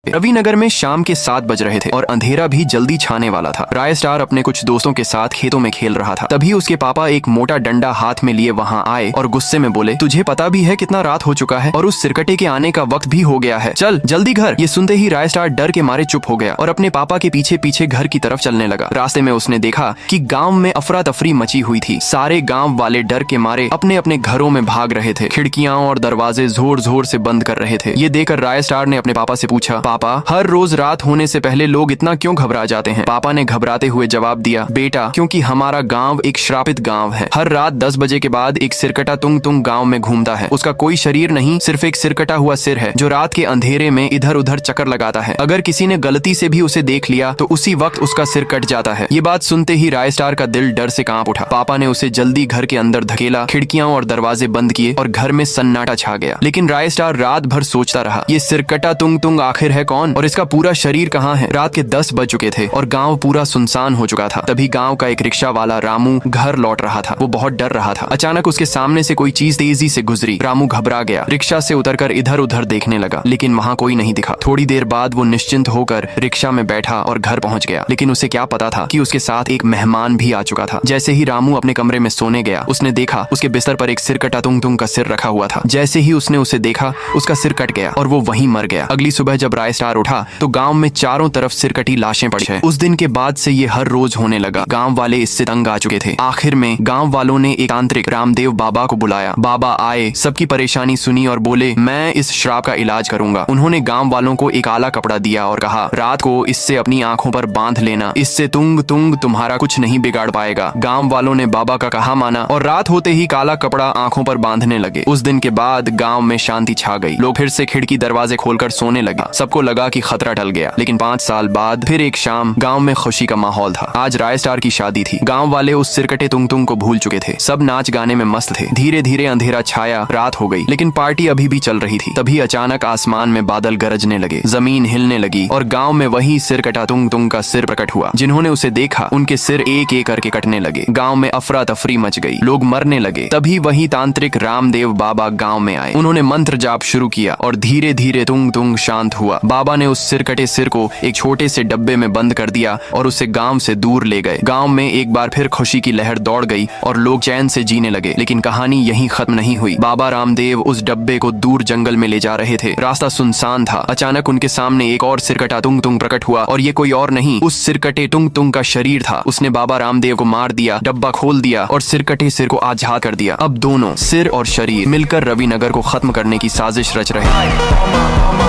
रविनगर में शाम के 7 बज रहे थे और अंधेरा भी जल्दी छाने वाला था। राय स्टार अपने कुछ दोस्तों के साथ खेतों में खेल रहा था। तभी उसके पापा एक मोटा डंडा हाथ में लिए वहाँ आए और गुस्से में बोले, तुझे पता भी है कितना रात हो चुका है और उस सिरकटे के आने का वक्त भी हो गया है, चल जल्दी घर। ये सुनते ही राय स्टार डर के मारे चुप हो गया और अपने पापा के पीछे पीछे घर की तरफ चलने लगा। रास्ते में उसने देखा कि गाँव में अफरा तफरी मची हुई थी। सारे गाँव वाले डर के मारे अपने अपने घरों में भाग रहे थे। खिड़कियां और दरवाजे जोर जोर से बंद कर रहे थे। ये देखकर राय स्टार ने अपने पापा से पूछा, पापा हर रोज रात होने से पहले लोग इतना क्यों घबरा जाते हैं? पापा ने घबराते हुए जवाब दिया, बेटा क्योंकि हमारा गांव एक श्रापित गांव है। हर रात 10 बजे के बाद एक सिरकटा तुंग तुंग गांव में घूमता है। उसका कोई शरीर नहीं, सिर्फ एक सिरकटा हुआ सिर है जो रात के अंधेरे में इधर उधर चक्कर लगाता है। अगर किसी ने गलती से भी उसे देख लिया तो उसी वक्त उसका सिर कट जाता है। ये बात सुनते ही राय स्टार का दिल डर से कांप उठा। पापा ने उसे जल्दी घर के अंदर धकेला, खिड़कियां और दरवाजे बंद किए और घर में सन्नाटा छा गया। लेकिन राय स्टार रात भर सोचता रहा, ये सिरकटा तुंग तुंग आखिर है कौन और इसका पूरा शरीर कहाँ है? रात के 10 बज चुके थे और गांव पूरा सुनसान हो चुका था। तभी गांव का एक रिक्शा वाला रामू घर लौट रहा था। वो बहुत डर रहा था। अचानक उसके सामने से कोई चीज तेजी से गुजरी। रामू घबरा गया, रिक्शा से उतरकर इधर उधर देखने लगा, लेकिन वहाँ कोई नहीं दिखा। थोड़ी देर बाद वो निश्चिंत होकर रिक्शा में बैठा और घर पहुंच गया। लेकिन उसे क्या पता था कि उसके साथ एक मेहमान भी आ चुका था। जैसे ही रामू अपने कमरे में सोने गया, उसने देखा उसके बिस्तर पर एक सिरकटा तुंग तुंग का सिर रखा हुआ था। जैसे ही उसने उसे देखा, उसका सिर कट गया और वो वहीं मर गया। अगली सुबह जब राय स्टार उठा तो गांव में चारों तरफ सिरकटी लाशें पड़ी है। उस दिन के बाद से ये हर रोज होने लगा। गांव वाले इससे तंग आ चुके थे। आखिर में गांव वालों ने एक तांत्रिक रामदेव बाबा को बुलाया। बाबा आए, सबकी परेशानी सुनी और बोले, मैं इस श्राप का इलाज करूंगा। उन्होंने गांव वालों को एक काला कपड़ा दिया और कहा, रात को इससे अपनी आंखों पर बांध लेना, इससे तुंग तुंग तुम्हारा कुछ नहीं बिगाड़ पाएगा। गांव वालों ने बाबा का कहा माना और रात होते ही काला कपड़ा आंखों पर बांधने लगे। उस दिन के बाद गांव में शांति छा गई। लोग फिर से खिड़की दरवाजे खोलकर सोने लगे। सबको लगा कि खतरा टल गया। लेकिन 5 साल बाद फिर एक शाम गांव में खुशी का माहौल था। आज राय स्टार की शादी थी। गांव वाले उस सिरकटे तुंग तुंग को भूल चुके थे। सब नाच गाने में मस्त थे। धीरे धीरे अंधेरा छाया, रात हो गई, लेकिन पार्टी अभी भी चल रही थी। तभी अचानक आसमान में बादल गरजने लगे, जमीन हिलने लगी और गांव में वही सिरकटा तुंग तुंग का सिर प्रकट हुआ। जिन्होंने उसे देखा उनके सिर एक एक करके कटने लगे। गांव में अफरा तफरी मच गई, लोग मरने लगे। तभी वही तांत्रिक रामदेव बाबा गांव में आए। उन्होंने मंत्र जाप शुरू किया और धीरे धीरे तुंग तुंग शांत हुआ। बाबा ने उस सिरकटे सिर को एक छोटे से डब्बे में बंद कर दिया और उसे गांव से दूर ले गए। गांव में एक बार फिर खुशी की लहर दौड़ गई और लोग चैन से जीने लगे। लेकिन कहानी यहीं खत्म नहीं हुई। बाबा रामदेव उस डब्बे को दूर जंगल में ले जा रहे थे। रास्ता सुनसान था। अचानक उनके सामने एक और सिरकटा तुंग तुंग प्रकट हुआ और ये कोई और नहीं, उस सिरकटे तुंग तुंग का शरीर था। उसने बाबा रामदेव को मार दिया, डब्बा खोल दिया और सिरकटे सिर को आजाद कर दिया। अब दोनों सिर और शरीर मिलकर रविनगर को खत्म करने की साजिश रच रहे हैं।